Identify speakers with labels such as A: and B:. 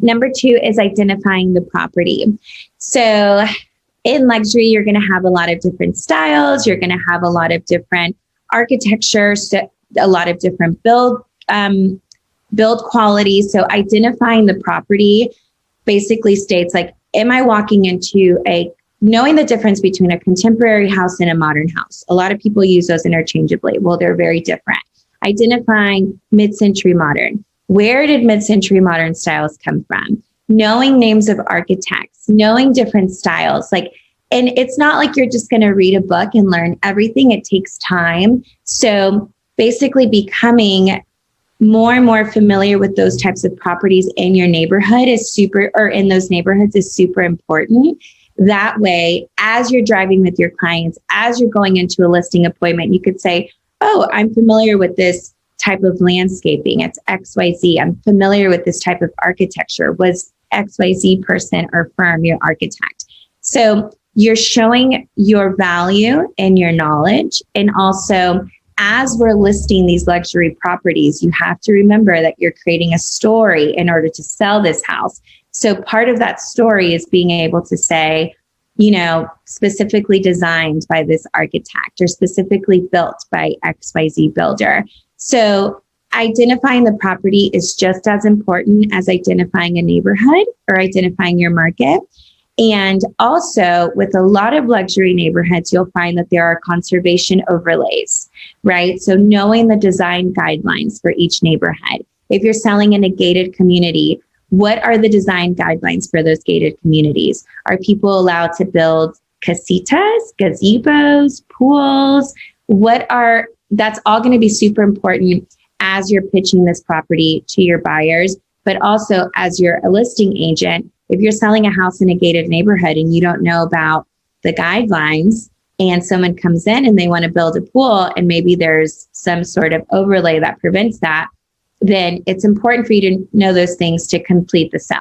A: Number two is identifying the property. So in luxury, you're going to have a lot of different styles. You're going to have a lot of different architecture, so a lot of different build quality. So identifying the property basically states like, am I walking into knowing the difference between a contemporary house and a modern house? A lot of people use those interchangeably. Well, they're very different. Identifying mid-century modern. Where did mid-century modern styles come from? Knowing names of architects, knowing different styles. And it's not like you're just going to read a book and learn everything. It takes time. So basically becoming more and more familiar with those types of properties in your neighborhood in those neighborhoods is super important. That way, as you're driving with your clients, as you're going into a listing appointment, you could say, oh, I'm familiar with this type of landscaping. It's XYZ. I'm familiar with this type of architecture. Was XYZ person or firm your architect? So you're showing your value and your knowledge. And also, as we're listing these luxury properties, you have to remember that you're creating a story in order to sell this house. So part of that story is being able to say, specifically designed by this architect or specifically built by XYZ builder. So identifying the property is just as important as identifying a neighborhood or identifying your market. And also with a lot of luxury neighborhoods, you'll find that there are conservation overlays, right? So knowing the design guidelines for each neighborhood. If you're selling in a gated community, what are the design guidelines for those gated communities? Are people allowed to build casitas, gazebos, pools? That's all going to be super important as you're pitching this property to your buyers, but also as you're a listing agent. If you're selling a house in a gated neighborhood and you don't know about the guidelines and someone comes in and they want to build a pool and maybe there's some sort of overlay that prevents that, then it's important for you to know those things to complete the sale.